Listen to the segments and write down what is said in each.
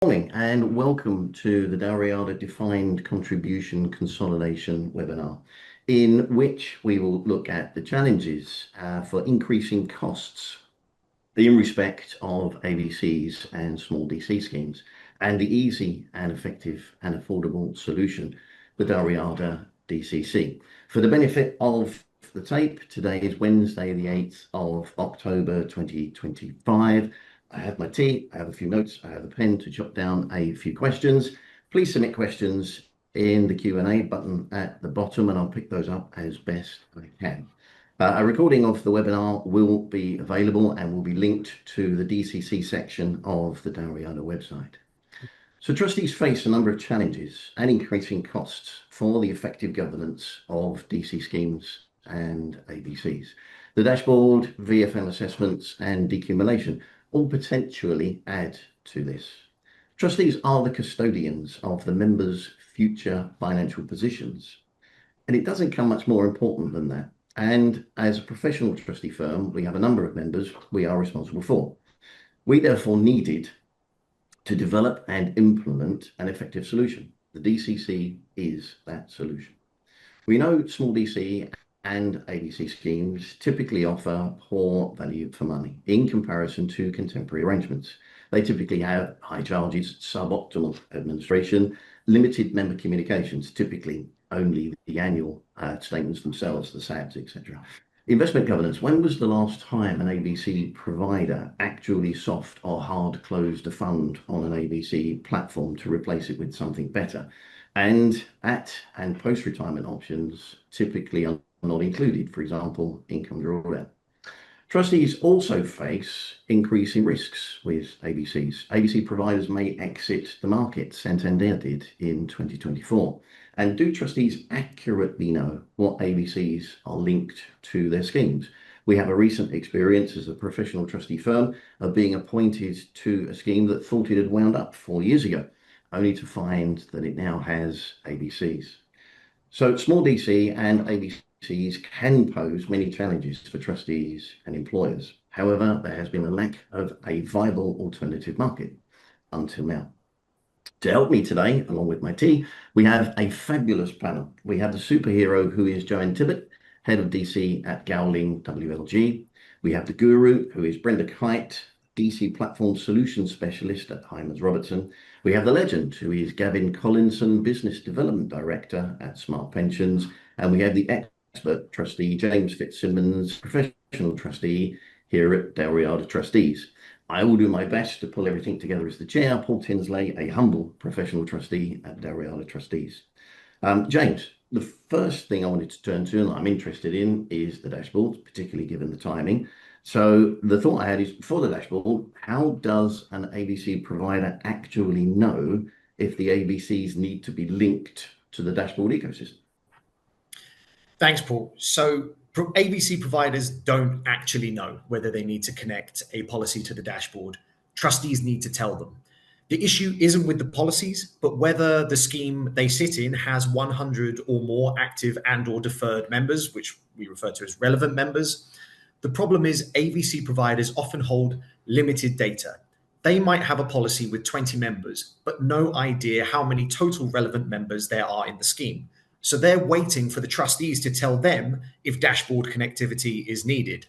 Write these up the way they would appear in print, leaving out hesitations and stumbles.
Morning and welcome to the Dalriada.Defined Contribution Consolidation webinar, in which we will look at the challenges for increasing costs in respect of AVCs and small DC schemes, and the easy and effective and affordable solution, the Dalriada DCC. For the benefit of the tape, today is Wednesday, the 8th of October 2025. I have my tea, I have a few notes, I have a pen to jot down a few questions. Please submit questions in the Q&A button at the bottom and I'll pick those up as best I can. A recording of the webinar will be available and will be linked to the DCC section of the Dalriada website. So trustees face a number of challenges and increasing costs for the effective governance of DC schemes and AVCs. The dashboard, VFM assessments and decumulation all potentially add to this. Trustees are the custodians of the members' future financial positions, and it doesn't come much more important than that. And as a professional trustee firm, we have a number of members we are responsible for. We therefore needed to develop and implement an effective solution. The DCC is that solution. We know small DC and AVC schemes typically offer poor value for money in comparison to contemporary arrangements. They typically have high charges, suboptimal administration, limited member communications, typically only the annual statements themselves, the SABs, etc. Investment governance. When was the last time an AVC provider actually soft or hard closed a fund on an AVC platform to replace it with something better? And at and post-retirement options typically are not included, for example, income drawdown. Trustees also face increasing risks with AVCs. AVC providers may exit the market. Santander did in 2024. And do trustees accurately know what AVCs are linked to their schemes? We have a recent experience as a professional trustee firm of being appointed to a scheme that thought it had wound up 4 years ago, only to find that it now has AVCs. So small DC and AVCs can pose many challenges for trustees and employers. However, there has been a lack of a viable alternative market until now. To help me today, along with my tea, we have a fabulous panel. We have the superhero who is Joanne Tibbett, Head of DC at Gowling WLG. We have the guru who is Brenda Kite, DC Platform Solutions Specialist at Hymans Robertson. We have the legend who is Gavin Collinson, Business Development Director at Smart Pensions. And we have the expert trustee, James Fitzsimmons, Professional Trustee here at Dalriada Trustees. I will do my best to pull everything together as the chair. Paul Tinsley, a humble professional trustee at Dalriada Trustees. James, the first thing I wanted to turn to and I'm interested in is the dashboard, particularly given the timing. So the thought I had is, for the dashboard, how does an AVC provider actually know if the AVCs need to be linked to the dashboard ecosystem? Thanks, Paul. So AVC providers don't actually know whether they need to connect a policy to the dashboard. Trustees need to tell them. The issue isn't with the policies, but whether the scheme they sit in has 100 or more active and or deferred members, which we refer to as relevant members. The problem is AVC providers often hold limited data. They might have a policy with 20 members, but no idea how many total relevant members there are in the scheme. So they're waiting for the trustees to tell them if dashboard connectivity is needed.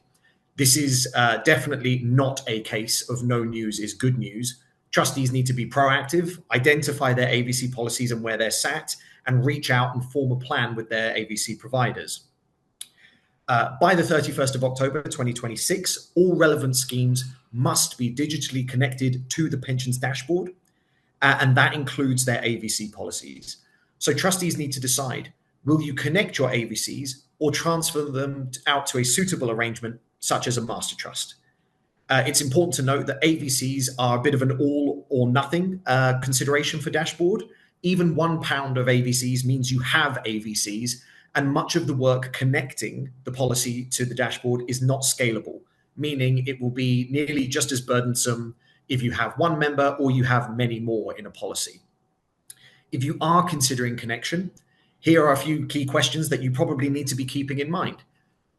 This is definitely not a case of no news is good news. Trustees need to be proactive, identify their AVC policies and where they're sat, and reach out and form a plan with their AVC providers. By the 31st of October 2026, all relevant schemes must be digitally connected to the pensions dashboard, and that includes their AVC policies. So trustees need to decide, will you connect your AVCs or transfer them out to a suitable arrangement, such as a master trust? It's important to note that AVCs are a bit of an all or nothing consideration for dashboard. Even £1 of AVCs means you have AVCs, and much of the work connecting the policy to the dashboard is not scalable, meaning it will be nearly just as burdensome if you have one member or you have many more in a policy. If you are considering connection, here are a few key questions that you probably need to be keeping in mind.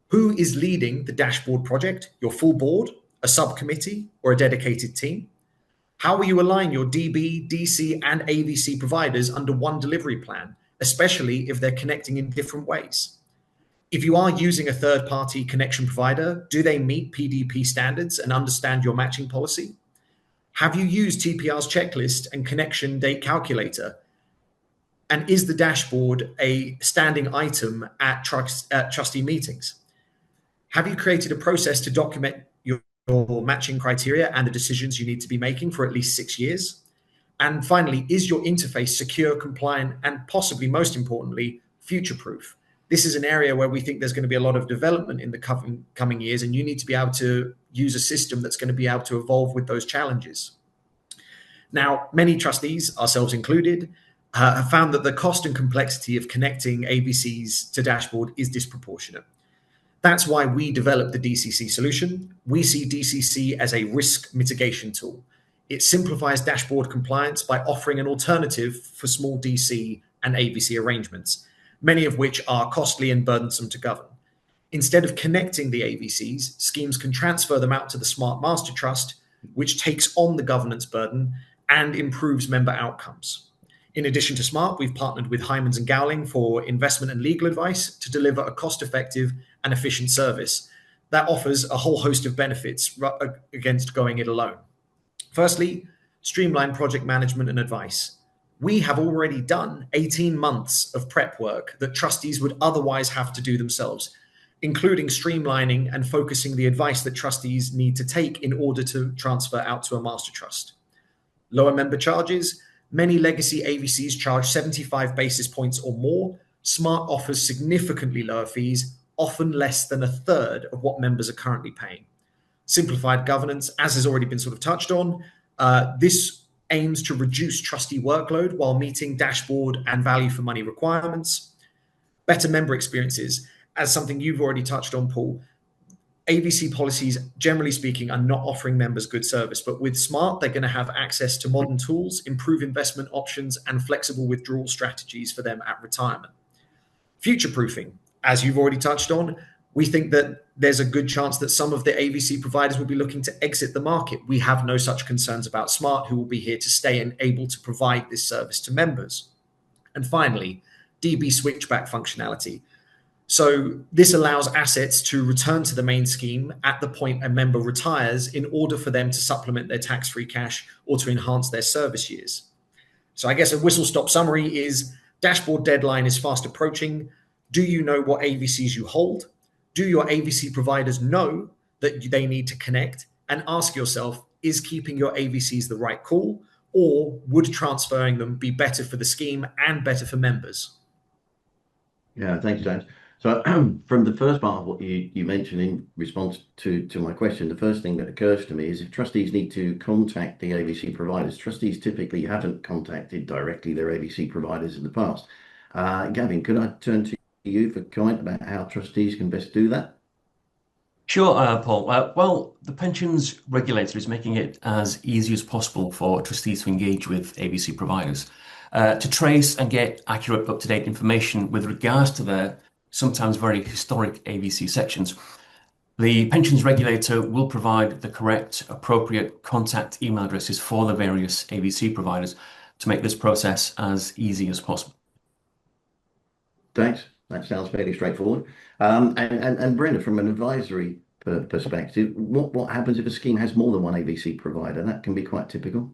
Who is leading the dashboard project? Your full board, a subcommittee, or a dedicated team? How will you align your DB, DC, and AVC providers under one delivery plan, especially if they're connecting in different ways? If you are using a third-party connection provider, do they meet PDP standards and understand your matching policy? Have you used TPR's checklist and connection date calculator? And is the dashboard a standing item at trustee meetings? Have you created a process to document your matching criteria and the decisions you need to be making for at least 6 years? And finally, is your interface secure, compliant, and possibly most importantly, future-proof? This is an area where we think there's going to be a lot of development in the coming years, and you need to be able to use a system that's going to be able to evolve with those challenges. Now, many trustees, ourselves included, have found that the cost and complexity of connecting AVCs to dashboard is disproportionate. That's why we developed the DCC solution. We see DCC as a risk mitigation tool. It simplifies dashboard compliance by offering an alternative for small DC and AVC arrangements, many of which are costly and burdensome to govern. Instead of connecting the AVCs, schemes can transfer them out to the Smart Master Trust, which takes on the governance burden and improves member outcomes. In addition to Smart, we've partnered with Hymans and Gowling for investment and legal advice to deliver a cost-effective and efficient service that offers a whole host of benefits against going it alone. Firstly, streamline project management and advice. We have already done 18 months of prep work that trustees would otherwise have to do themselves, including streamlining and focusing the advice that trustees need to take in order to transfer out to a master trust. Lower member charges. Many legacy AVCs charge 75 basis points or more. Smart offers significantly lower fees, often less than a third of what members are currently paying. Simplified governance, as has already been sort of touched on, this aims to reduce trustee workload while meeting dashboard and value for money requirements. Better member experiences, as something you've already touched on, Paul. AVC policies, generally speaking, are not offering members good service, but with Smart, they're going to have access to modern tools, improve investment options, and flexible withdrawal strategies for them at retirement. Future-proofing, as you've already touched on, we think that there's a good chance that some of the AVC providers will be looking to exit the market. We have no such concerns about Smart, who will be here to stay and able to provide this service to members. And finally, DB switchback functionality. So this allows assets to return to the main scheme at the point a member retires in order for them to supplement their tax-free cash or to enhance their service years. So I guess a whistle-stop summary is dashboard deadline is fast approaching. Do you know what AVCs you hold? Do your AVC providers know that they need to connect? And ask yourself, is keeping your AVCs the right call, or would transferring them be better for the scheme and better for members? Yeah, thanks, James. So from the first part of what you mentioned in response to my question, the first thing that occurs to me is if trustees need to contact the AVC providers, trustees typically haven't contacted directly their AVC providers in the past. Gavin, could I turn to you for comment about how trustees can best do that? Sure, Paul. Well, the pensions regulator is making it as easy as possible for trustees to engage with AVC providers to trace and get accurate, up-to-date information with regards to their sometimes very historic AVC sections. The pensions regulator will provide the correct, appropriate contact email addresses for the various AVC providers to make this process as easy as possible. Thanks. That sounds fairly straightforward. And Brenda, from an advisory perspective, what happens if a scheme has more than one AVC provider? That can be quite typical.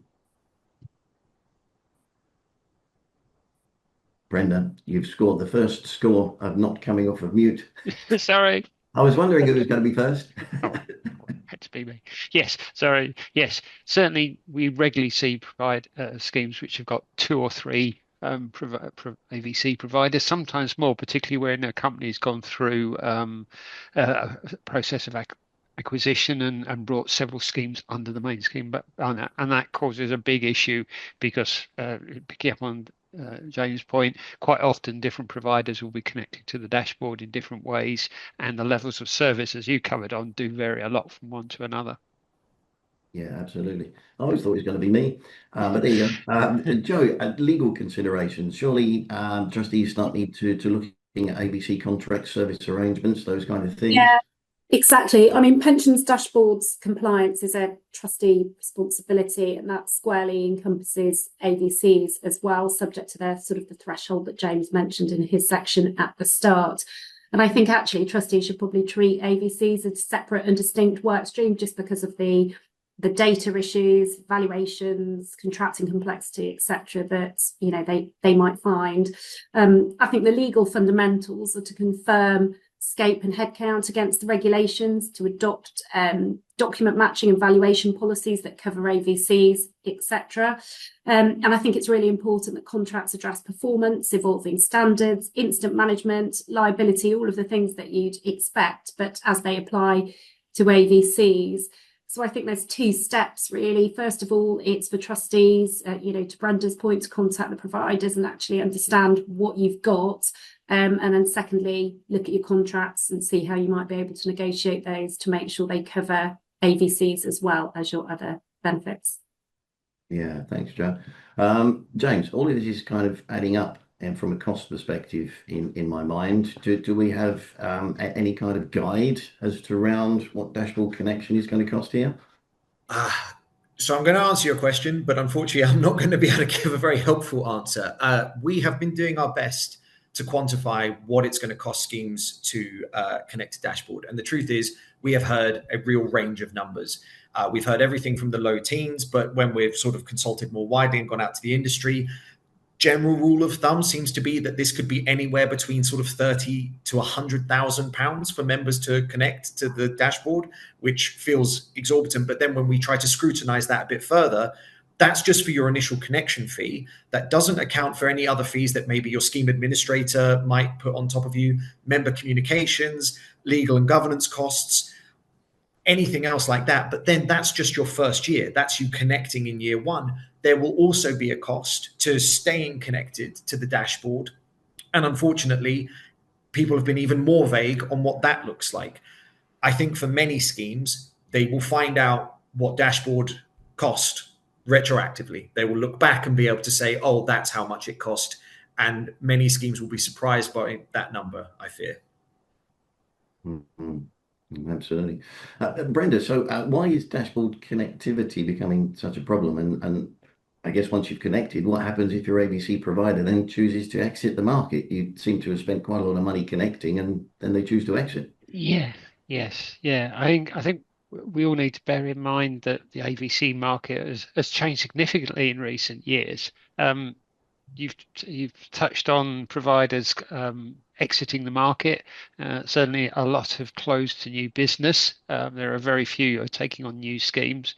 Brenda, you've scored the first score of not coming off of mute. Sorry. I was wondering who was going to be first. Oh, had to be me. Yes, sorry. Yes, certainly we regularly see schemes which have got 2 or 3 AVC providers, sometimes more, particularly when a company's gone through a process of acquisition and brought several schemes under the main scheme, and that causes a big issue because picking up on James' point, quite often different providers will be connecting to the dashboard in different ways, and the levels of service, as you covered on, do vary a lot from one to another. Yeah, absolutely. I always thought it was going to be me, but there you go. Joe, legal considerations. Surely trustees start need to looking at ABC contracts, service arrangements, those kind of things. Yeah, Exactly. I mean, pensions dashboards compliance is a trustee responsibility, and that squarely encompasses AVCs as well, subject to their sort of the threshold that James mentioned in his section at the start. And I think actually trustees should probably treat AVCs as separate and distinct work stream, just because of the data issues, valuations, contracting complexity, etc., that they might find. I think the legal fundamentals are to confirm scope and headcount against the regulations, to adopt document matching and valuation policies that cover AVCs, etc. And I think it's really important that contracts address performance, evolving standards, incident management, liability, all of the things that you'd expect, but as they apply to AVCs. So I think there's two steps really. First of all, it's for trustees, to Brenda's point, to contact the providers and actually understand what you've got. And then secondly, look at your contracts and see how you might be able to negotiate those to make sure they cover AVCs as well as your other benefits. Yeah, thanks, Jo. James, all of this is kind of adding up, and from a cost perspective in my mind, do we have any kind of guide as to around what dashboard connection is going to cost here? So I'm going to answer your question, but unfortunately I'm not going to be able to give a very helpful answer. We have been doing our best to quantify what it's going to cost schemes to connect to dashboard. And the truth is, we have heard a real range of numbers. We've heard everything from the low teens, but when we've sort of consulted more widely and gone out to the industry, general rule of thumb seems to be that this could be anywhere between sort of 30 to 100,000 pounds for members to connect to the dashboard, which feels exorbitant. But then when we try to scrutinize that a bit further, that's just for your initial connection fee. That doesn't account for any other fees that maybe your scheme administrator might put on top of you, member communications, legal and governance costs, anything else like that. But then that's just your first year. That's you connecting in year one. There will also be a cost to staying connected to the dashboard. And unfortunately, people have been even more vague on what that looks like. I think for many schemes, they will find out what dashboard cost retroactively. They will look back and be able to say, oh, that's how much it cost. And many schemes will be surprised by that number, I fear. Mm-hmm. Absolutely. Brenda, so why is dashboard connectivity becoming such a problem? And I guess once you've connected, what happens if your AVC provider then chooses to exit the market? You seem to have spent quite a lot of money connecting and then they choose to exit. Yeah, yes, yeah. I think we all need to bear in mind that the AVC market has changed significantly in recent years. You've touched on providers exiting the market. Certainly, a lot have closed to new business. There are very few who are taking on new schemes.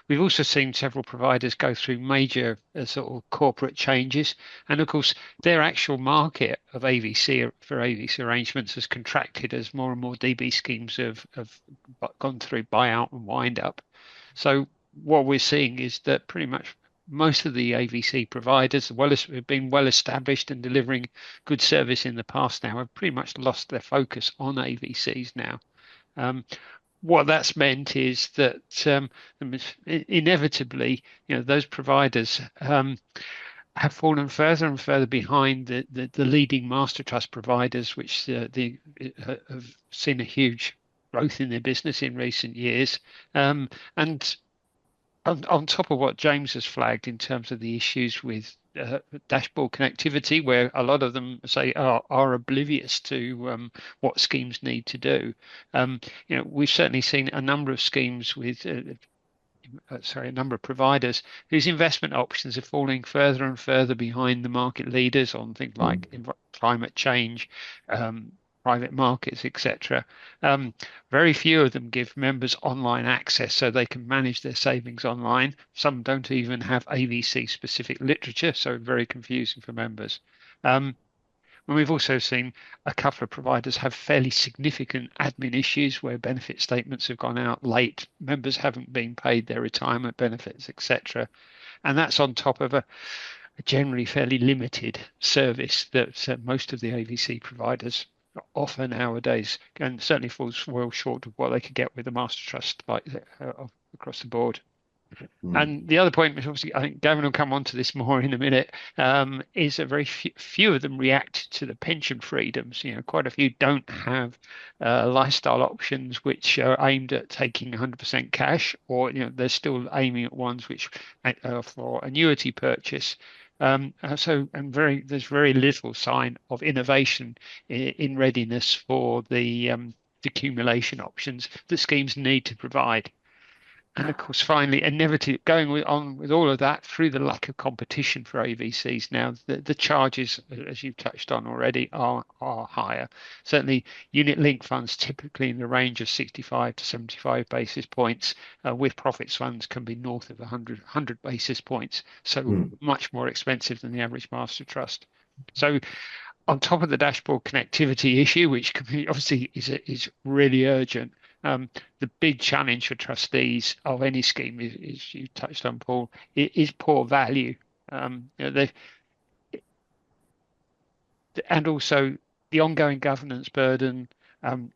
We've also seen several providers go through major sort of corporate changes, and of course, their actual market of AVC for AVC arrangements has contracted as more and more DB schemes have gone through buyout and wind up. So what we're seeing is that pretty much most of the AVC providers, have been well established and delivering good service in the past now, have pretty much lost their focus on AVCs now. What that's meant is that inevitably, those providers have fallen further and further behind the leading master trust providers, which have seen a huge growth in their business in recent years, and on top of what James has flagged in terms of the issues with dashboard connectivity, where a lot of them say are oblivious to what schemes need to do. We've certainly seen a number of schemes with a number of providers whose investment options are falling further and further behind the market leaders on things like climate change, private markets, etc. Very few of them give members online access so they can manage their savings online. Some don't even have AVC specific literature, so very confusing for members. And we've also seen a couple of providers have fairly significant admin issues where benefit statements have gone out late, members haven't been paid their retirement benefits, etc. And that's on top of a generally fairly limited service that most of the AVC providers offer nowadays, and certainly falls well short of what they could get with a master trust across the board. And the other point, which obviously I think Gavin will come on to this more in a minute, is that very few of them react to the pension freedoms. Quite a few don't have lifestyle options which are aimed at taking 100% cash, or they're still aiming at ones which for annuity purchase. There's very little sign of innovation in readiness for the accumulation options that schemes need to provide. And of course, finally, inevitably going on with all of that through the lack of competition for AVCs now, the charges, as you've touched on already, are higher. Certainly, unit-linked funds typically in the range of 65 to 75 basis points. With profits funds can be north of 100 basis points, so much more expensive than the average master trust. So, on top of the dashboard connectivity issue, which obviously is really urgent. The big challenge for trustees of any scheme is you touched on, Paul, is poor value. And also the ongoing governance burden, the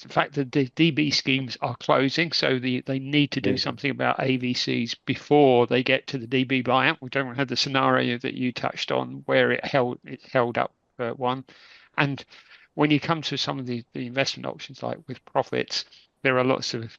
fact that the DB schemes are closing, so they need to do something about AVCs before they get to the DB buyout. We don't have the scenario that you touched on where it's held up one. And when you come to some of the investment options like with profits, there are lots of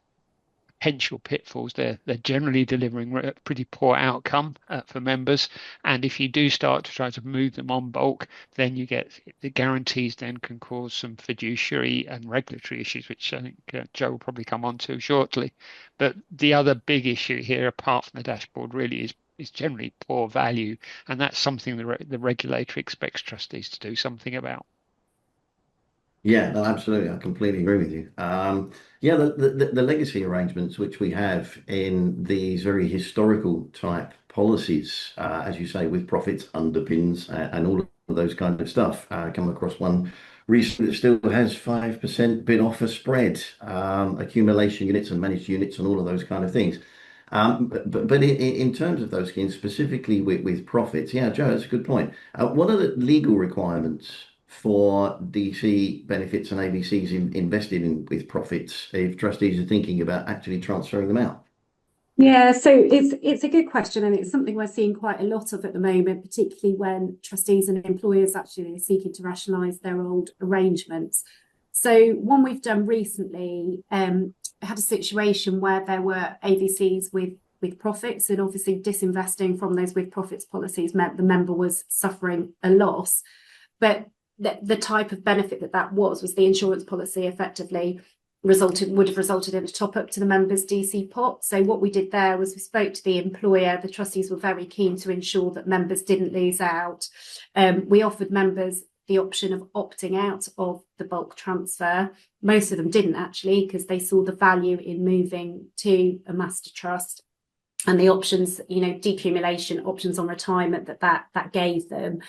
potential pitfalls there. They're generally delivering a pretty poor outcome for members. And if you do start to try to move them on bulk, then you get the guarantees then can cause some fiduciary and regulatory issues, which I think Joe will probably come on to shortly. But the other big issue here, apart from the dashboard, really is generally poor value. And that's something the regulator expects trustees to do something about. Yeah, no, absolutely. I completely agree with you. Yeah, the legacy arrangements which we have in these very historical type policies, as you say, with profits underpins and all of those kind of stuff. Come across one recently that still has 5% bid offer spread, accumulation units and managed units and all of those kind of things. But in terms of those schemes, specifically with profits, yeah, Joe, that's a good point. What are the legal requirements for DC benefits and AVCs invested in with profits if trustees are thinking about actually transferring them out? Yeah, so it's a good question, and it's something we're seeing quite a lot of at the moment, particularly when trustees and employers actually are seeking to rationalise their old arrangements. So one we've done recently had a situation where there were AVCs with profits, and obviously disinvesting from those with profits policies meant the member was suffering a loss. But the type of benefit that was the insurance policy effectively would have resulted in a top up to the member's DC pot. So what we did there was we spoke to the employer. The trustees were very keen to ensure that members didn't lose out. We offered members the option of opting out of the bulk transfer. Most of them didn't actually, because they saw the value in moving to a master trust and the options, decumulation options on retirement that gave them.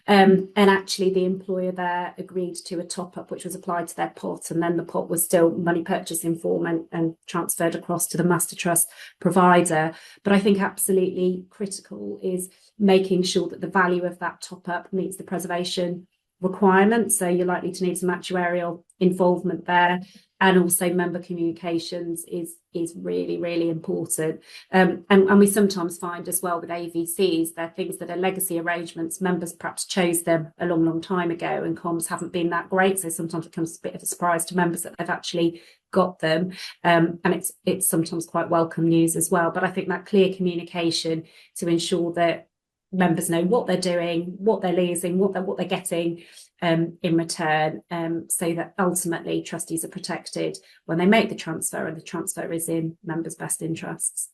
And actually the employer there agreed to a top up, which was applied to their pot. And then the pot was still money purchase in form and transferred across to the master trust provider. But I think absolutely critical is making sure that the value of that top up meets the preservation requirements. So you're likely to need some actuarial involvement there. And also member communications is really, really important. And we sometimes find as well with AVCs, they're things that are legacy arrangements. Members perhaps chose them a long, long time ago and comms haven't been that great. So sometimes it comes a bit of a surprise to members that they've actually got them. And it's sometimes quite welcome news as well. But I think that clear communication to ensure that members know what they're doing, what they're losing, what they're getting in return, so that ultimately trustees are protected when they make the transfer, and the transfer is in members' best interests.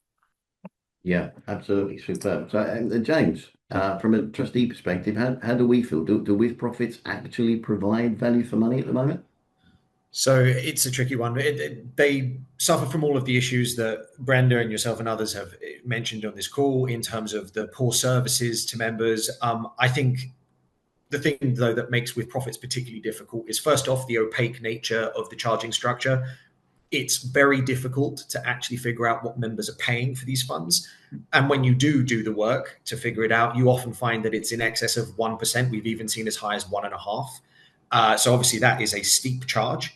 Yeah, absolutely, superb. So, James, from a trustee perspective, how do we feel? Do with profits actually provide value for money at the moment? So it's a tricky one. They suffer from all of the issues that Brenda and yourself and others have mentioned on this call in terms of the poor services to members. I think the thing, though, that makes with profits particularly difficult is, first off, the opaque nature of the charging structure. It's very difficult to actually figure out what members are paying for these funds. And when you do the work to figure it out, you often find that it's in excess of 1%. We've even seen as high as 1.5%. So obviously that is a steep charge.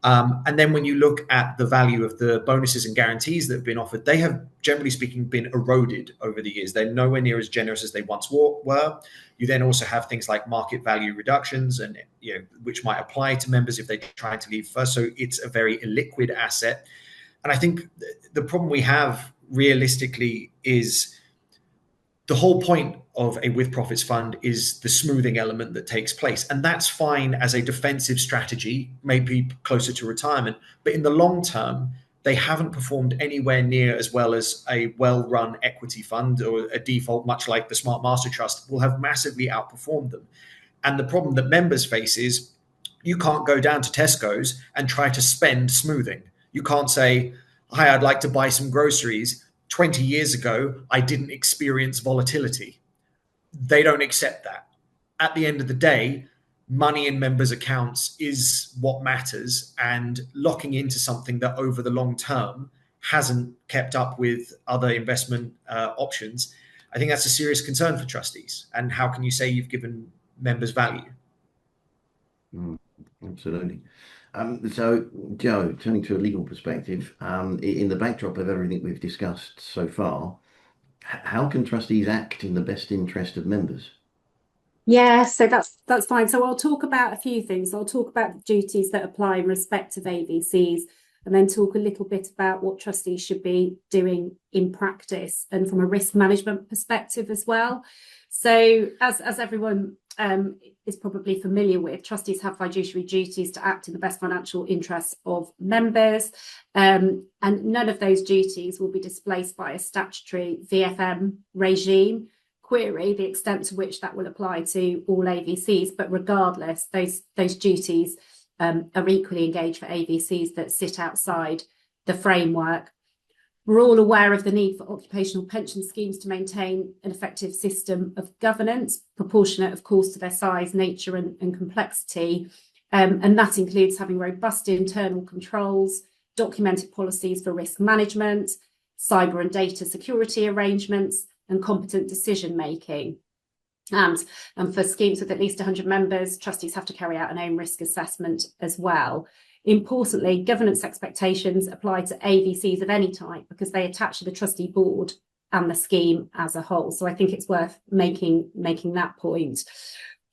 And then when you look at the value of the bonuses and guarantees that have been offered, they have, generally speaking, been eroded over the years. They're nowhere near as generous as they once were. You then also have things like market value reductions, and which might apply to members if they try to leave first. So it's a very illiquid asset. And I think the problem we have realistically is the whole point of a with profits fund is the smoothing element that takes place. And that's fine as a defensive strategy, maybe closer to retirement. But in the long term, they haven't performed anywhere near as well as a well-run equity fund or a default, much like the Smart Master Trust, will have massively outperformed them. And the problem that members face is you can't go down to Tesco's and try to spend smoothing. You can't say, hi, I'd like to buy some groceries. 20 years ago, I didn't experience volatility. They don't accept that. At the end of the day, money in members' accounts is what matters, and locking into something that over the long term hasn't kept up with other investment options, I think that's a serious concern for trustees. And how can you say you've given members value? Absolutely. So, Joe, turning to a legal perspective, in the backdrop of everything we've discussed so far, how can trustees act in the best interest of members? Yeah, so that's fine. So I'll talk about a few things. I'll talk about the duties that apply in respect of AVCs, and then talk a little bit about what trustees should be doing in practice and from a risk management perspective as well. So as everyone is probably familiar with, trustees have fiduciary duties to act in the best financial interests of members, and none of those duties will be displaced by a statutory VFM regime. Query the extent to which that will apply to all AVCs, but regardless, those duties are equally engaged for AVCs that sit outside the framework. We're all aware of the need for occupational pension schemes to maintain an effective system of governance, proportionate, of course, to their size, nature, and complexity. And that includes having robust internal controls, documented policies for risk management, cyber and data security arrangements, and competent decision making. And for schemes with at least 100 members, trustees have to carry out an own risk assessment as well. Importantly, governance expectations apply to AVCs of any type because they attach to the trustee board and the scheme as a whole. So I think it's worth making that point.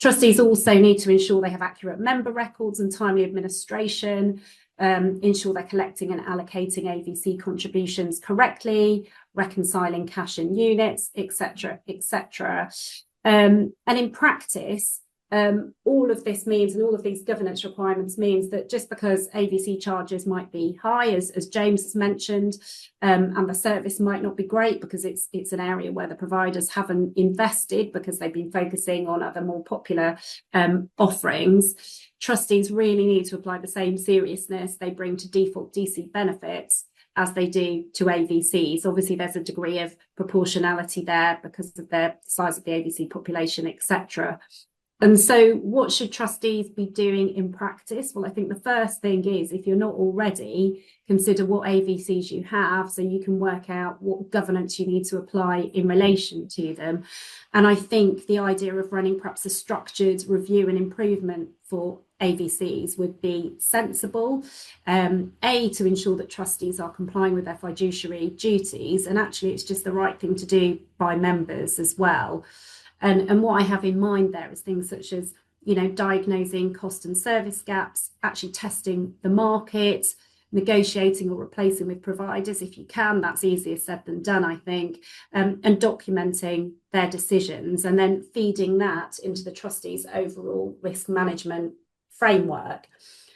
Trustees also need to ensure they have accurate member records and timely administration, ensure they're collecting and allocating AVC contributions correctly, reconciling cash and units, etc., etc. And in practice, all of this means, and all of these governance requirements means that just because AVC charges might be high, as James has mentioned, and the service might not be great because it's an area where the providers haven't invested because they've been focusing on other more popular offerings, trustees really need to apply the same seriousness they bring to default DC benefits as they do to AVCs. Obviously, there's a degree of proportionality there because of the size of the AVC population, etc. And so what should trustees be doing in practice? Well, I think the first thing is, if you're not already, consider what AVCs you have so you can work out what governance you need to apply in relation to them. And I think the idea of running perhaps a structured review and improvement for AVCs would be sensible, to ensure that trustees are complying with their fiduciary duties, and actually it's just the right thing to do by members as well. And what I have in mind there is things such as, diagnosing cost and service gaps, actually testing the market, negotiating or replacing with providers if you can. That's easier said than done, I think, and documenting their decisions and then feeding that into the trustees' overall risk management framework.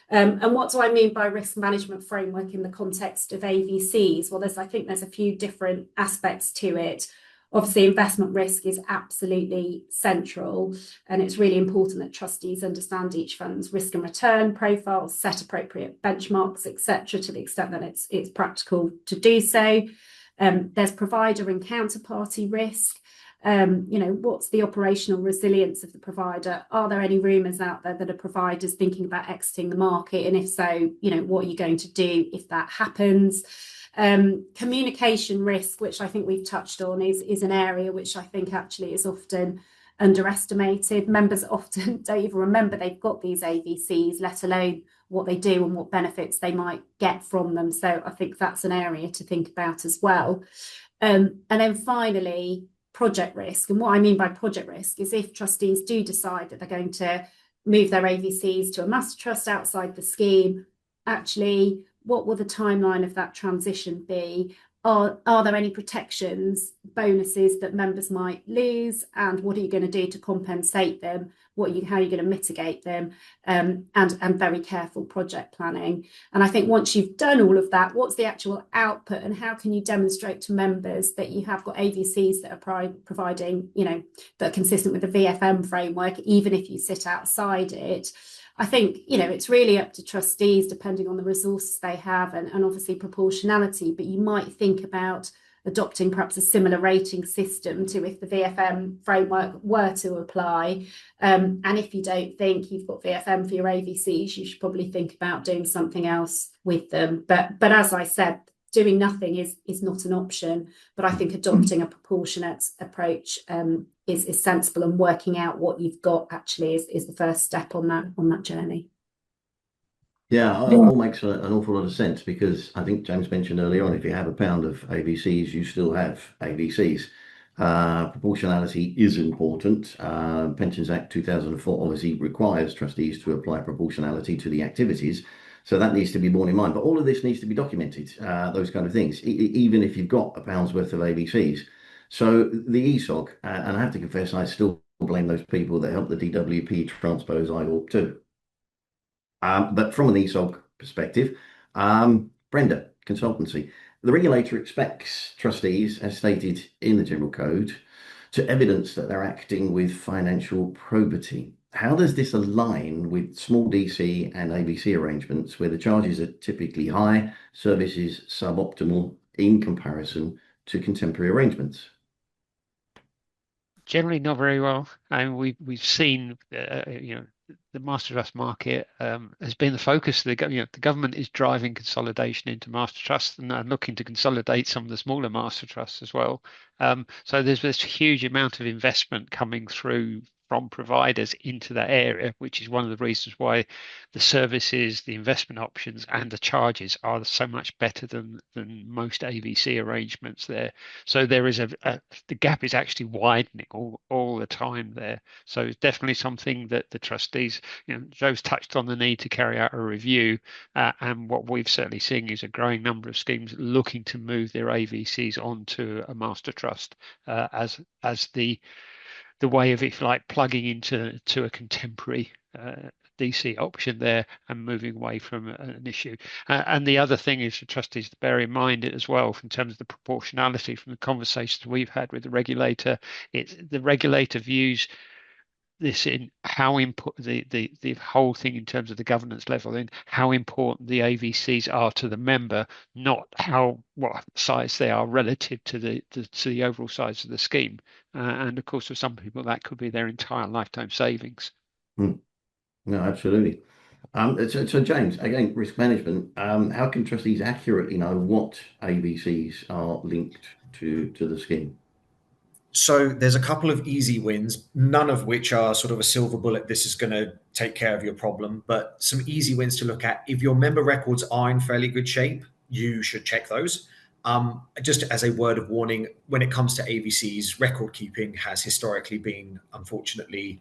And what do I mean by risk management framework in the context of AVCs? Well, I think there's a few different aspects to it. Obviously, investment risk is absolutely central, and it's really important that trustees understand each fund's risk and return profiles, set appropriate benchmarks, etc., to the extent that it's practical to do so. There's provider and counterparty risk. What's the operational resilience of the provider? Are there any rumours out there that a provider's thinking about exiting the market? And if so, what are you going to do if that happens? Communication risk, which I think we've touched on, is an area which I think actually is often underestimated. Members often don't even remember they've got these AVCs, let alone what they do and what benefits they might get from them. So I think that's an area to think about as well. And then finally, project risk. And what I mean by project risk is if trustees do decide that they're going to move their AVCs to a master trust outside the scheme, actually, what will the timeline of that transition be? Are there any protections, bonuses that members might lose, and what are you going to do to compensate them? How are you going to mitigate them? And very careful project planning. And I think once you've done all of that, what's the actual output, and how can you demonstrate to members that you have got AVCs that are providing, that are consistent with the VFM framework, even if you sit outside it? I think, it's really up to trustees, depending on the resources they have and obviously proportionality, but you might think about adopting perhaps a similar rating system to if the VFM framework were to apply. And if you don't think you've got VFM for your AVCs, you should probably think about doing something else with them. But as I said, doing nothing is not an option, but I think adopting a proportionate approach is sensible, and working out what you've got actually is the first step on that journey. Yeah, it all makes an awful lot of sense, because I think James mentioned earlier on, if you have a pound of AVCs, you still have AVCs. Proportionality is important. Pensions Act 2004 obviously requires trustees to apply proportionality to the activities. So that needs to be borne in mind. But all of this needs to be documented, those kind of things, even if you've got a pound's worth of AVCs. So the ESOG, and I have to confess, I still blame those people that helped the DWP transpose IORP too. But from an ESOG perspective, Brenda, consultancy, the regulator expects trustees, as stated in the General Code, to evidence that they're acting with financial probity. How does this align with small DC and AVC arrangements where the charges are typically high, services suboptimal in comparison to contemporary arrangements? Generally not very well. And we've seen, the master trust market has been the focus. The government is driving consolidation into master trusts and looking to consolidate some of the smaller master trusts as well. So there's this huge amount of investment coming through from providers into that area, which is one of the reasons why the services, the investment options, and the charges are so much better than most AVC arrangements there. So there is the gap is actually widening all the time there. So it's definitely something that the trustees, Joe's touched on the need to carry out a review, and what we've certainly seen is a growing number of schemes looking to move their AVCs onto a master trust as the way of, if you like, plugging into a contemporary DC option there and moving away from an issue. And the other thing is for trustees to bear in mind it as well, in terms of the proportionality from the conversations we've had with the regulator. The regulator views this in how important the whole thing in terms of the governance level, in how important the AVCs are to the member, not what size they are relative to the overall size of the scheme. And of course, for some people, that could be their entire lifetime savings. No, absolutely. So James, again, risk management. How can trustees accurately know what AVCs are linked to the scheme? So there's a couple of easy wins, none of which are sort of a silver bullet. This is going to take care of your problem, but some easy wins to look at. If your member records are in fairly good shape, you should check those. Just as a word of warning, when it comes to AVCs, record keeping has historically been, unfortunately,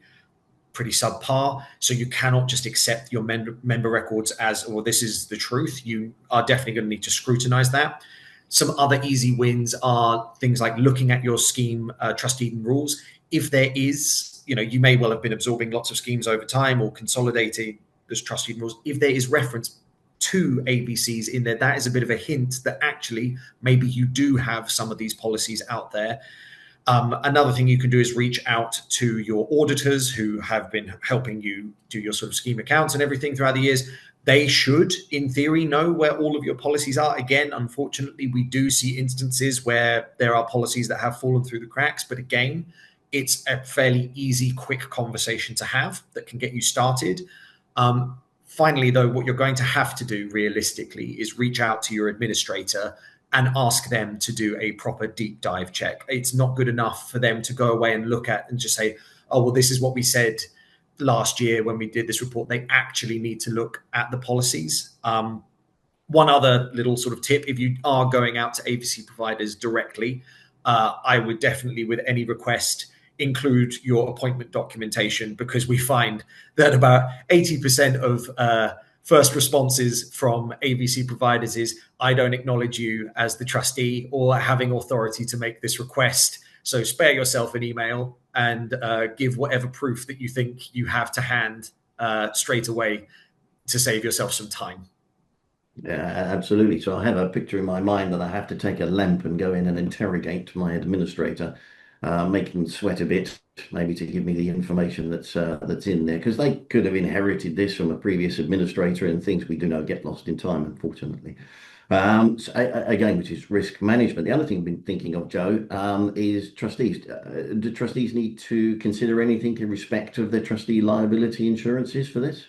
pretty subpar. So you cannot just accept your member records as, well, this is the truth. You are definitely going to need to scrutinize that. Some other easy wins are things like looking at your scheme trustee rules. If there is, you may well have been absorbing lots of schemes over time or consolidating those trustee rules. If there is reference to AVCs in there, that is a bit of a hint that actually maybe you do have some of these policies out there. Another thing you can do is reach out to your auditors who have been helping you do your sort of scheme accounts and everything throughout the years. They should, in theory, know where all of your policies are. Again, unfortunately, we do see instances where there are policies that have fallen through the cracks. But again, it's a fairly easy, quick conversation to have that can get you started. Finally, though, what you're going to have to do realistically is reach out to your administrator and ask them to do a proper deep dive check. It's not good enough for them to go away and look at and just say, oh, well, this is what we said last year when we did this report, they actually need to look at the policies. One other little sort of tip, if you are going out to AVC providers directly, I would definitely, with any request, include your appointment documentation, because we find that about 80% of first responses from AVC providers is, I don't acknowledge you as the trustee or having authority to make this request. So spare yourself an email and give whatever proof that you think you have to hand straight away to save yourself some time. Yeah, absolutely. So I have a picture in my mind that I have to take a lamp and go in and interrogate my administrator, make them sweat a bit, maybe to give me the information that's in there, because they could have inherited this from a previous administrator, and things we do know get lost in time, unfortunately. So again, which is risk management. The other thing I've been thinking of, Joe, is trustees. Do trustees need to consider anything in respect of their trustee liability insurances for this?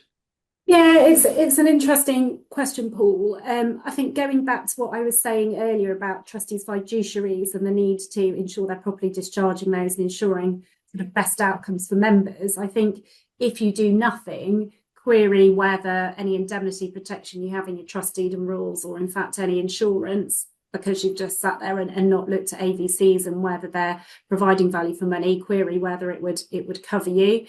Yeah, it's an interesting question, Paul. I think going back to what I was saying earlier about trustees' fiduciaries and the need to ensure they're properly discharging those and ensuring sort of best outcomes for members, I think if you do nothing, query whether any indemnity protection you have in your trust deed and rules, or in fact any insurance, because you've just sat there and not looked at AVCs and whether they're providing value for money, query whether it would cover you.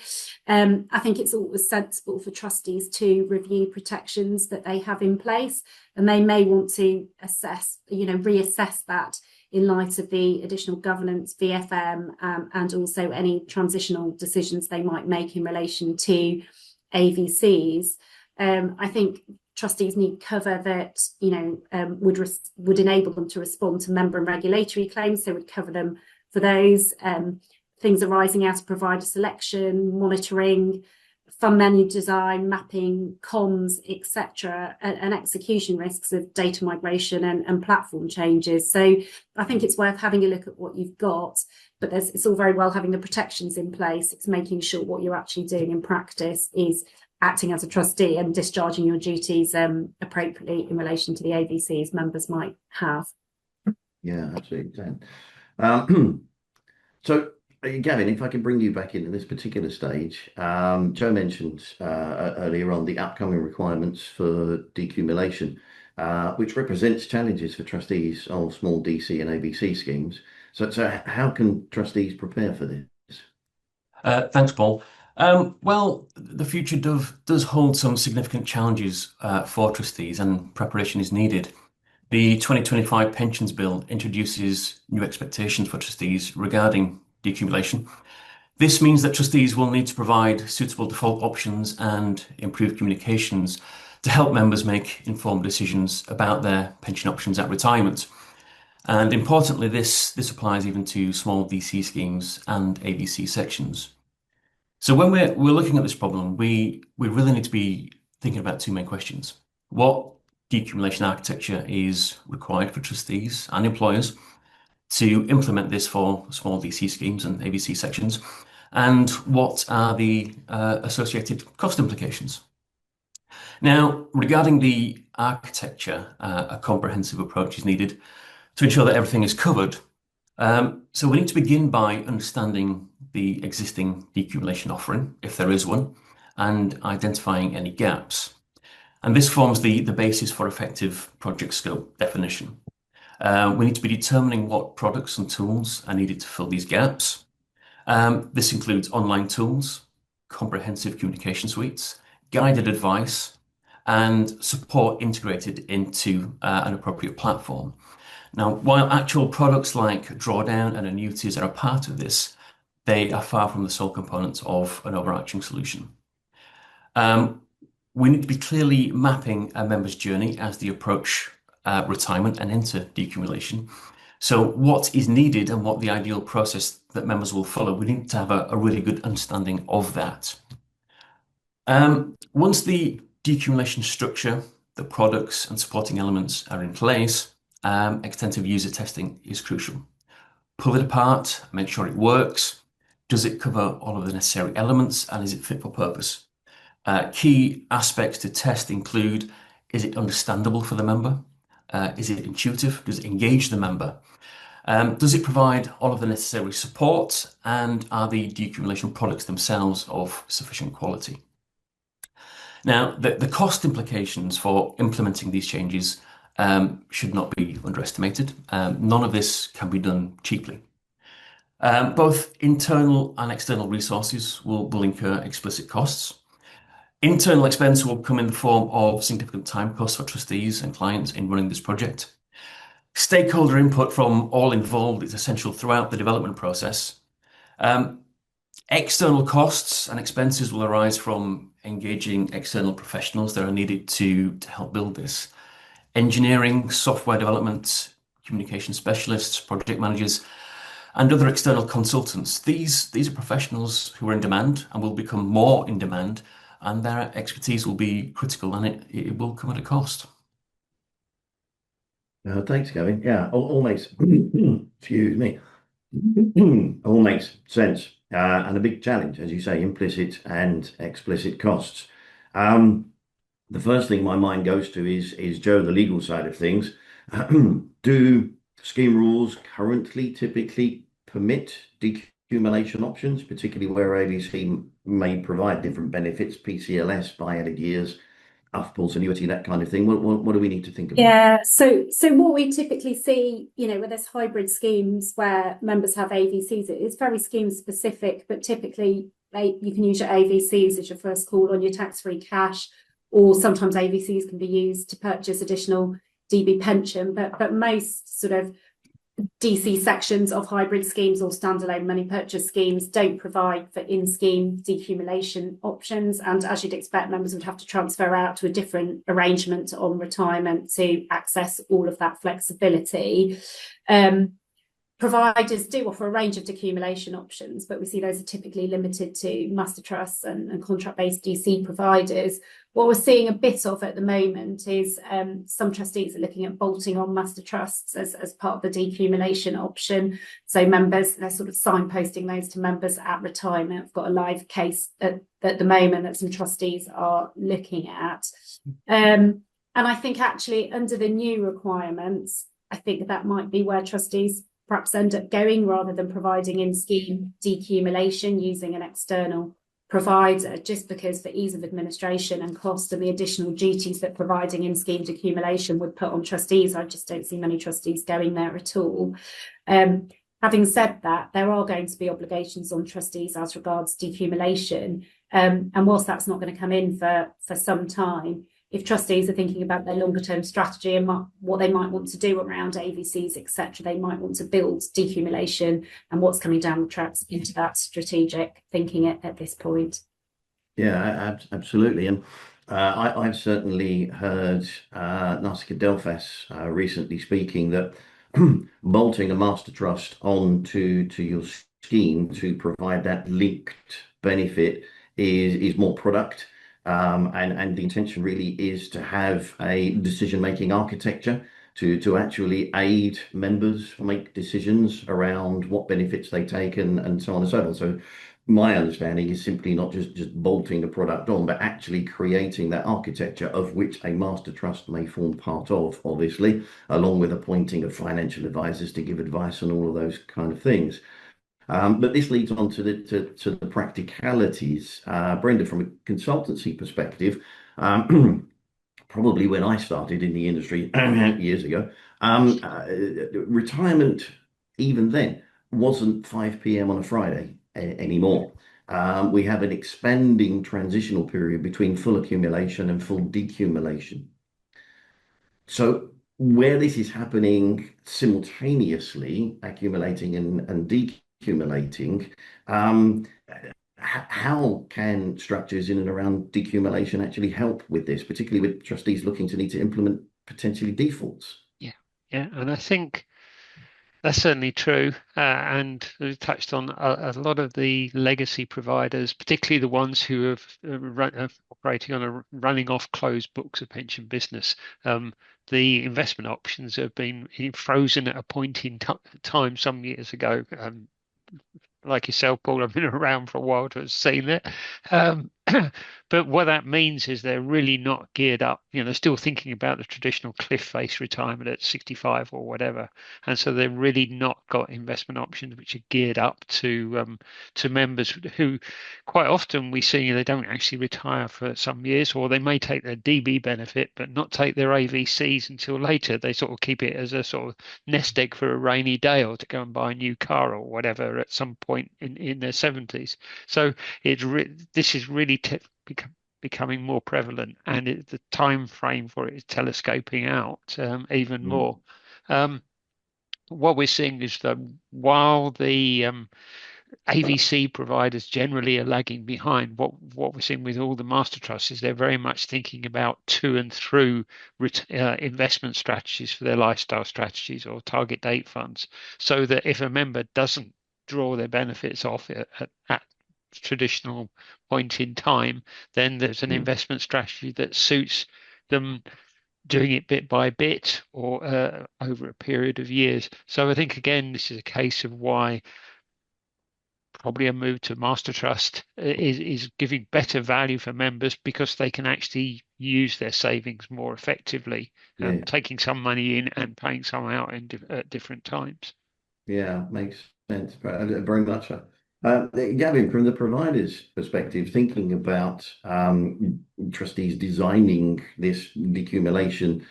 I think it's always sensible for trustees to review protections that they have in place, and they may want to reassess that in light of the additional governance, VFM, and also any transitional decisions they might make in relation to AVCs. I think trustees need cover that would enable them to respond to member and regulatory claims, so would cover them for those things arising out of provider selection, monitoring, fund menu design, mapping, comms, etc., and execution risks of data migration and platform changes. So I think it's worth having a look at what you've got, but it's all very well having the protections in place. It's making sure what you're actually doing in practice is acting as a trustee and discharging your duties appropriately in relation to the AVCs members might have. Yeah, absolutely. So, Gavin, if I can bring you back into this particular stage, Joe mentioned earlier on the upcoming requirements for decumulation, which represents challenges for trustees of small DC and AVC schemes. So how can trustees prepare for this? Thanks, Paul. Well, the future does hold some significant challenges for trustees, and preparation is needed. The 2025 Pensions Bill introduces new expectations for trustees regarding decumulation. This means that trustees will need to provide suitable default options and improve communications to help members make informed decisions about their pension options at retirement. And importantly, this applies even to small DC schemes and AVC sections. So when we're looking at this problem, we really need to be thinking about two main questions. What decumulation architecture is required for trustees and employers to implement this for small DC schemes and AVC sections, and what are the associated cost implications? Now, regarding the architecture, a comprehensive approach is needed to ensure that everything is covered. So we need to begin by understanding the existing decumulation offering, if there is one, and identifying any gaps. And this forms the basis for effective project scope definition. We need to be determining what products and tools are needed to fill these gaps. This includes online tools, comprehensive communication suites, guided advice, and support integrated into an appropriate platform. Now, while actual products like drawdown and annuities are a part of this, they are far from the sole components of an overarching solution. We need to be clearly mapping a member's journey as they approach retirement and enter decumulation. So what is needed and what the ideal process that members will follow, we need to have a really good understanding of that. Once the decumulation structure, the products and supporting elements are in place, extensive user testing is crucial. Pull it apart, make sure it works. Does it cover all of the necessary elements, and is it fit for purpose? Key aspects to test include, is it understandable for the member? Is it intuitive? Does it engage the member? Does it provide all of the necessary support, and are the decumulation products themselves of sufficient quality? Now, the cost implications for implementing these changes should not be underestimated. None of this can be done cheaply. Both internal and external resources will incur explicit costs. Internal expense will come in the form of significant time costs for trustees and clients in running this project. Stakeholder input from all involved is essential throughout the development process. External costs and expenses will arise from engaging external professionals that are needed to help build this. Engineering, software development, communication specialists, project managers, and other external consultants. These are professionals who are in demand and will become more in demand, and their expertise will be critical, and it will come at a cost. Thanks, Gavin. Yeah, all makes excuse me. All makes sense, and a big challenge, as you say, implicit and explicit costs. The first thing my mind goes to is Joe, the legal side of things. Do scheme rules currently typically permit decumulation options, particularly where AVC may provide different benefits, PCLS, biadded years, UFPOS, annuity, that kind of thing? What do we need to think about? Yeah, so what we typically see, where there's hybrid schemes where members have AVCs, it's very scheme specific, but typically you can use your AVCs as your first call on your tax-free cash, or sometimes AVCs can be used to purchase additional DB pension, but most sort of DC sections of hybrid schemes or standalone money purchase schemes don't provide for in-scheme decumulation options. And as you'd expect, members would have to transfer out to a different arrangement on retirement to access all of that flexibility. Providers do offer a range of decumulation options, but we see those are typically limited to master trusts and contract-based DC providers. What we're seeing a bit of at the moment is some trustees are looking at bolting on master trusts as part of the decumulation option. So members, they're sort of signposting those to members at retirement. I've got a live case at the moment that some trustees are looking at. And I think actually under the new requirements, I think that might be where trustees perhaps end up going, rather than providing in-scheme decumulation using an external provider, just because for ease of administration and cost and the additional duties that providing in-scheme decumulation would put on trustees. I just don't see many trustees going there at all. Having said that, there are going to be obligations on trustees as regards decumulation. And whilst that's not going to come in for some time, if trustees are thinking about their longer term strategy and what they might want to do around AVCs, etc., they might want to build decumulation and what's coming down the tracks into that strategic thinking at this point. Yeah, absolutely. And I've certainly heard Nausicaa Delphas recently speaking that bolting a master trust onto your scheme to provide that linked benefit is more product. And the intention really is to have a decision-making architecture to actually aid members make decisions around what benefits they take and so on and so on. So my understanding is simply not just bolting a product on, but actually creating that architecture of which a master trust may form part of, obviously, along with appointing of financial advisors to give advice on all of those kind of things. But this leads on to the practicalities. Brenda, from a consultancy perspective, probably when I started in the industry years ago, retirement, even then, wasn't 5 p.m. on a Friday anymore. We have an expanding transitional period between full accumulation and full decumulation. So where this is happening simultaneously, accumulating and decumulating, how can structures in and around decumulation actually help with this, particularly with trustees looking to need to implement potentially defaults? Yeah, and I think that's certainly true. And we touched on a lot of the legacy providers, particularly the ones who are operating on a running off closed books of pension business. The investment options have been frozen at a point in time some years ago. Like yourself, Paul, I've been around for a while to have seen it. But what that means is they're really not geared up. They're still thinking about the traditional cliff face retirement at 65 or whatever, and so they're really not got investment options which are geared up to members who, quite often, we see they don't actually retire for some years, or they may take their DB benefit but not take their AVCs until later. They sort of keep it as a sort of nest egg for a rainy day, or to go and buy a new car or whatever at some point in their 70s. So this is really becoming more prevalent, and the time frame for it is telescoping out even more. What we're seeing is that while the AVC providers generally are lagging behind, what we're seeing with all the master trusts is they're very much thinking about to and through investment strategies for their lifestyle strategies or target date funds, so that if a member doesn't draw their benefits off at traditional point in time, then there's an investment strategy that suits them, doing it bit by bit or over a period of years. So I think, again, this is a case of why probably a move to master trust is giving better value for members, because they can actually use their savings more effectively, taking some money in and paying some out at different times. Yeah, makes sense. Very much so. Gavin, from the provider's perspective, thinking about trustees designing this decumulation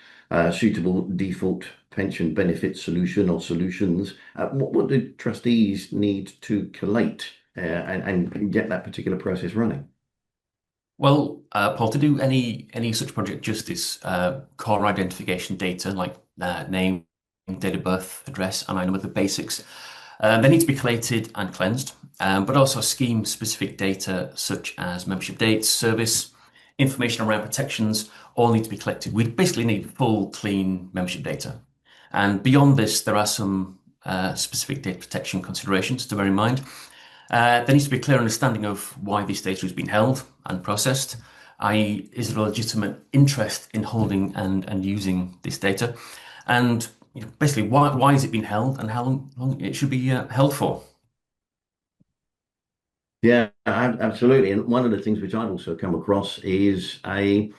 suitable default pension benefit solution or solutions, what do trustees need to collate and get that particular process running? Well, Paul, to do any such project justice, core identification data like name, date of birth, address, and I know the basics. They need to be collated and cleansed, but also scheme-specific data such as membership dates, service, information around protections, all need to be collected. We basically need full, clean membership data. And beyond this, there are some specific data protection considerations to bear in mind. There needs to be a clear understanding of why this data has been held and processed, i.e., is there a legitimate interest in holding and using this data? And basically, why is it being held and how long it should be held for? Yeah, absolutely. And one of the things which I've also come across is a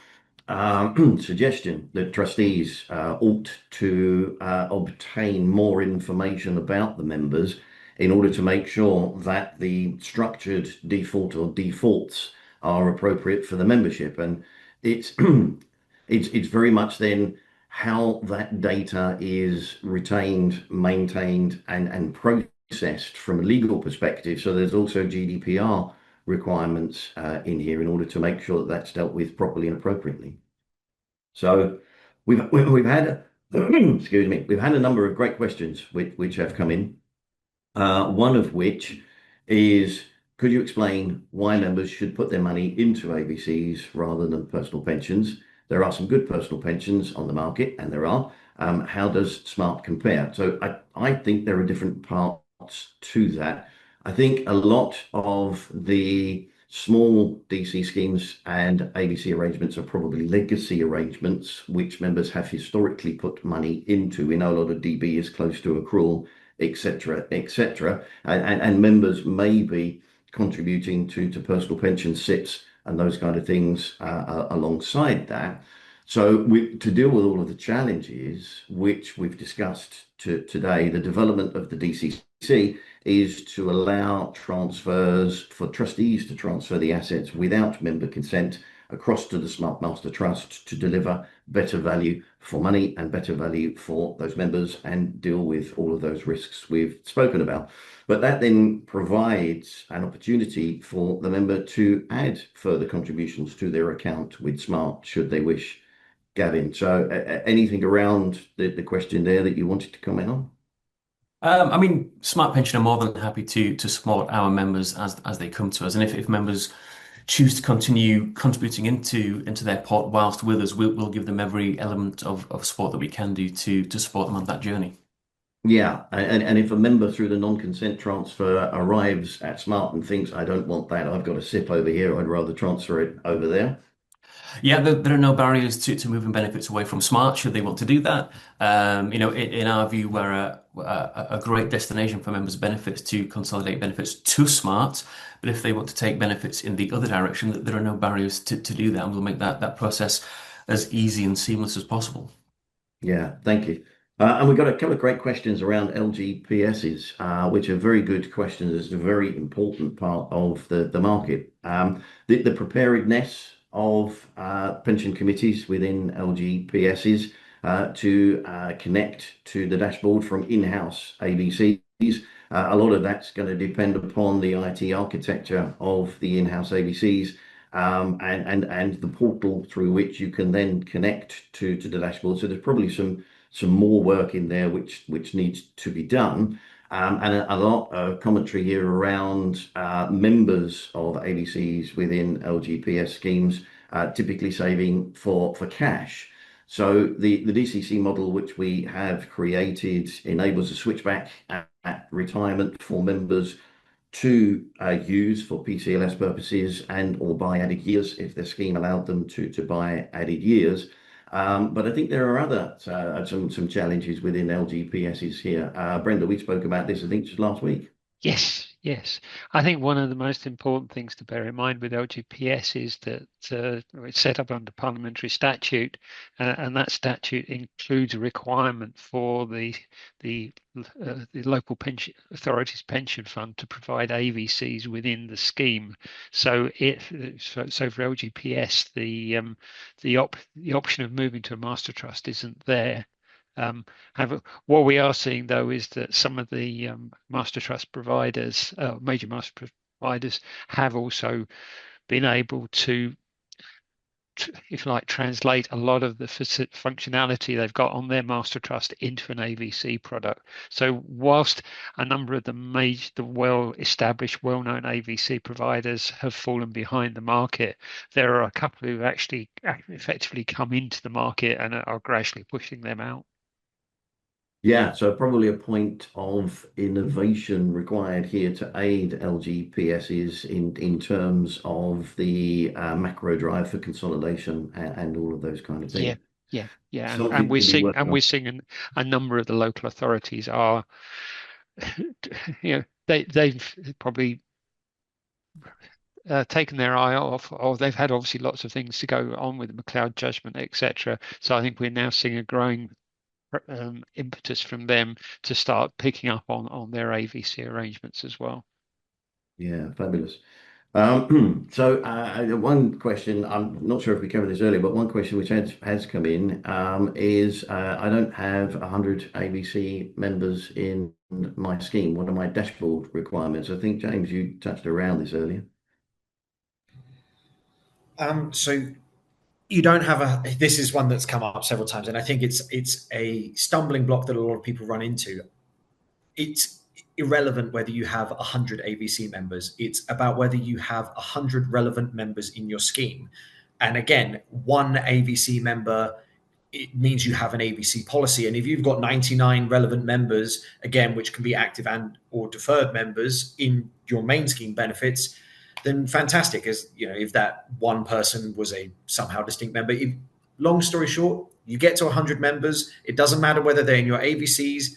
suggestion that trustees ought to obtain more information about the members in order to make sure that the structured default or defaults are appropriate for the membership. And it's it's very much then how that data is retained, maintained, and processed from a legal perspective. So there's also GDPR requirements in here in order to make sure that that's dealt with properly and appropriately. So we've had excuse me, we've had a number of great questions which have come in. One of which is, could you explain why members should put their money into AVCs rather than personal pensions? There are some good personal pensions on the market, and there are. How does Smart compare? So I think there are different parts to that. I think a lot of the small DC schemes and AVC arrangements are probably legacy arrangements, which members have historically put money into. We know a lot of DB is close to accrual, etc., etc. And members may be contributing to personal pension SIPs and those kind of things alongside that. So to deal with all of the challenges which we've discussed today, the development of the DCC is to allow transfers for trustees to transfer the assets without member consent across to the Smart Master Trust to deliver better value for money and better value for those members and deal with all of those risks we've spoken about. But that then provides an opportunity for the member to add further contributions to their account with Smart should they wish. Gavin, so anything around the question there that you wanted to comment on? I mean, Smart Pension are more than happy to support our members as they come to us, and if members choose to continue contributing into their pot whilst with us, we'll give them every element of support that we can do to support them on that journey. Yeah, and if a member through the non-consent transfer arrives at Smart and thinks, I don't want that, I've got a SIP over here, I'd rather transfer it over there. Yeah, there are no barriers to moving benefits away from Smart should they want to do that. In our view, we're a great destination for members' benefits to consolidate benefits to Smart. But if they want to take benefits in the other direction, there are no barriers to do that, and we'll make that process as easy and seamless as possible. Yeah, thank you. And we've got a couple of great questions around LGPSs, which are very good questions. It's a very important part of the market. The preparedness of pension committees within LGPSs to connect to the dashboard from in-house AVCs. A lot of that's going to depend upon the IT architecture of the in-house AVCs. And the portal through which you can then connect to the dashboard. So there's probably some more work in there which needs to be done. And a lot of commentary here around members of AVCs within LGPS schemes typically saving for cash. So the DCC model which we have created enables a switchback at retirement for members to use for PCLS purposes and or buy added years if their scheme allowed them to buy added years. But I think there are other some challenges within LGPSs here. Brenda, we spoke about this, I think, just last week. Yes. I think one of the most important things to bear in mind with LGPS is that it's set up under parliamentary statute, and that statute includes a requirement for the local pension authorities pension fund to provide AVCs within the scheme. So for LGPS, the option of moving to a master trust isn't there. What we are seeing, though, is that some of the master trust providers, major master trust providers, have also been able to, if you like, translate a lot of the functionality they've got on their master trust into an AVC product. So whilst a number of the well-established, well-known AVC providers have fallen behind the market, there are a couple who've actually effectively come into the market and are gradually pushing them out. Yeah, so probably a point of innovation required here to aid LGPSs in terms of the macro drive for consolidation and all of those kind of things. Yeah. And we're seeing a number of the local authorities are, they've probably taken their eye off, or they've had obviously lots of things to go on with the McLeod judgment, etc. So I think we're now seeing a growing impetus from them to start picking up on their AVC arrangements as well. Yeah, fabulous. So one question, I'm not sure if we covered this earlier, but one question which has come in is I don't have 100 AVC members in my scheme. What are my dashboard requirements? I think, James, you touched around this earlier. So you don't have this is one that's come up several times, and I think it's a stumbling block that a lot of people run into. It's irrelevant whether you have 100 AVC members. It's about whether you have 100 relevant members in your scheme. And again, one AVC member, it means you have an AVC policy. And if you've got 99 relevant members, again, which can be active and or deferred members in your main scheme benefits, then fantastic. As if that one person was a somehow distinct member. Long story short, you get to 100 members. It doesn't matter whether they're in your AVCs,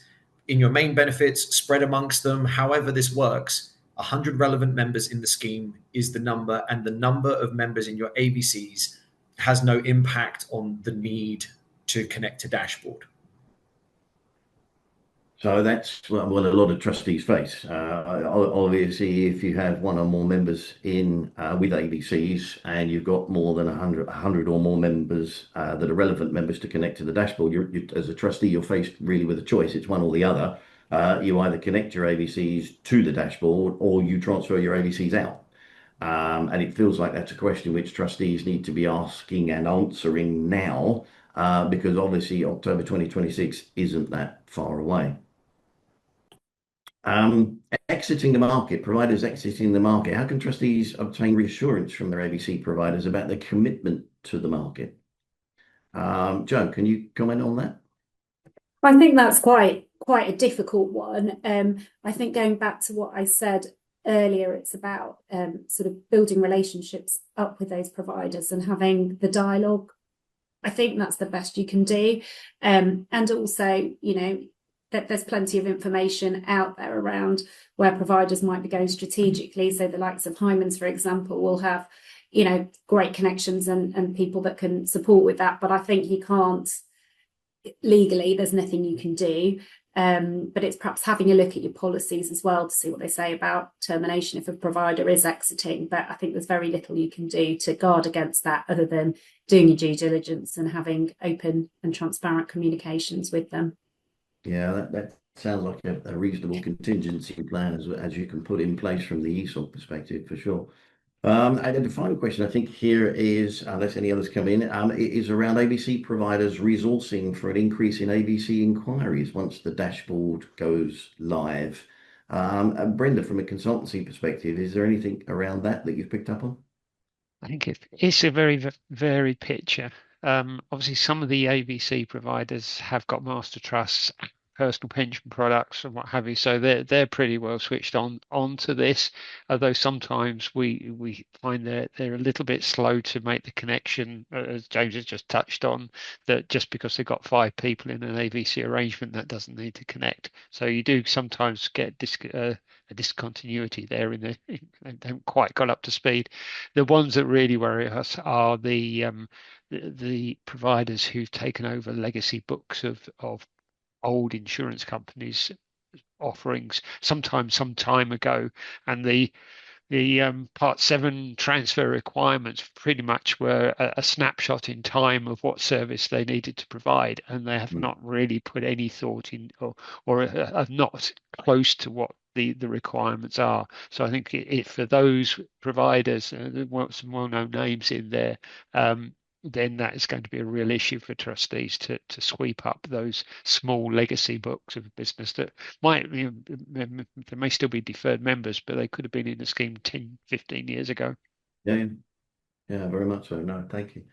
in your main benefits, spread amongst them, however this works. 100 relevant members in the scheme is the number, and the number of members in your AVCs has no impact on the need to connect to dashboard. So that's what a lot of trustees face. Obviously, if you have one or more members in with AVCs and you've got more than 100 or more members that are relevant members to connect to the dashboard, you as a trustee, you're faced really with a choice. It's one or the other. You either connect your AVCs to the dashboard or you transfer your AVCs out. And it feels like that's a question which trustees need to be asking and answering now because obviously October 2026 isn't that far away. Exiting the market, providers exiting the market. How can trustees obtain reassurance from their AVC providers about their commitment to the market? Jo, can you comment on that? I think that's quite a difficult one. I think going back to what I said earlier, it's about sort of building relationships up with those providers and having the dialogue. I think that's the best you can do. And also, you know, that there's plenty of information out there around where providers might be going strategically. So the likes of Hymans, for example, will have, you know, great connections and people that can support with that. But I think you can't, legally, there's nothing you can do. But it's perhaps having a look at your policies as well to see what they say about termination if a provider is exiting. But I think there's very little you can do to guard against that other than doing your due diligence and having open and transparent communications with them. Yeah, that sounds like a reasonable contingency plan as you can put in place from the ESOP perspective, for sure. And the final question I think here is, unless any others come in, is around AVC providers resourcing for an increase in AVC inquiries once the dashboard goes live. And Brenda, from a consultancy perspective, is there anything around that you've picked up on? I think it's a very varied picture. Obviously, some of the AVC providers have got master trusts, personal pension products, and what have you. So they're pretty well switched onto this. Although sometimes we find they're a little bit slow to make the connection, as James has just touched on. That just because they've got 5 people in an AVC arrangement, that doesn't need to connect. So you do sometimes get a discontinuity there they haven't quite got up to speed. The ones that really worry us are the providers who've taken over legacy books of old insurance companies' offerings sometimes some time ago, and the Part 7 transfer requirements pretty much were a snapshot in time of what service they needed to provide, and they have not really put any thought in or are not close to what the requirements are. So I think for those providers, some well-known names in there, then that is going to be a real issue for trustees to sweep up those small legacy books of business that might, there may still be deferred members, but they could have been in the scheme 10, 15 years ago. Yeah, very much so. No, thank you.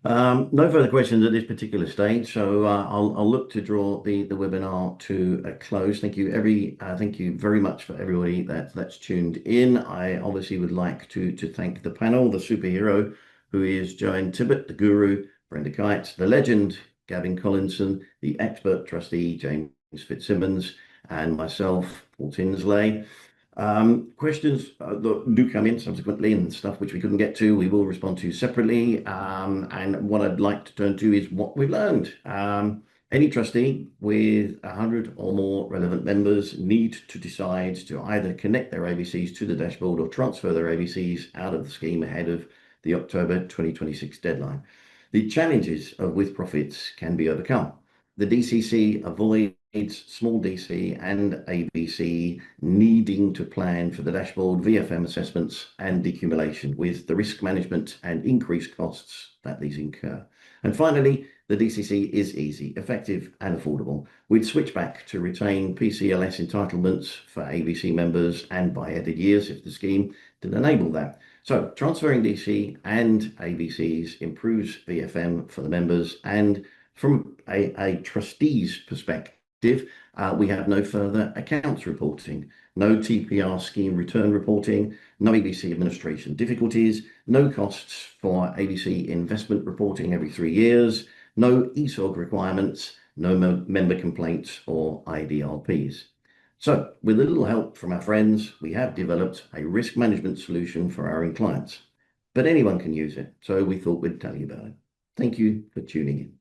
No further questions at this particular stage, so I'll look to draw the webinar to a close. Thank you very much for everybody that's tuned in. I obviously would like to thank the panel, the superhero who is Joanne Tibbett, the guru Brenda Kite, the legend Gavin Collinson, the expert trustee James Fitzsimmons, and myself, Paul Tinsley. Questions that do come in subsequently and stuff which we couldn't get to, we will respond to separately. And what I'd like to turn to is what we've learned. Any trustee with 100 or more relevant members need to decide to either connect their AVCs to the dashboard or transfer their AVCs out of the scheme ahead of the October 2026 deadline. The challenges of with profits can be overcome. The DCC avoids small DC and AVC needing to plan for the dashboard, VFM assessments and decumulation with the risk management and increased costs that these incur. And finally, the DCC is easy, effective and affordable. We'd switch back to retain PCLS entitlements for AVC members and by added years if the scheme did enable that. So transferring DC and AVCs improves VFM for the members, and from a trustee's perspective, we have no further accounts reporting, no TPR scheme return reporting, no AVC administration difficulties, no costs for AVC investment reporting every 3 years, no ESOG requirements, no member complaints or IDRPs. So with a little help from our friends, we have developed a risk management solution for our clients, but anyone can use it. So we thought we'd tell you about it. Thank you for tuning in.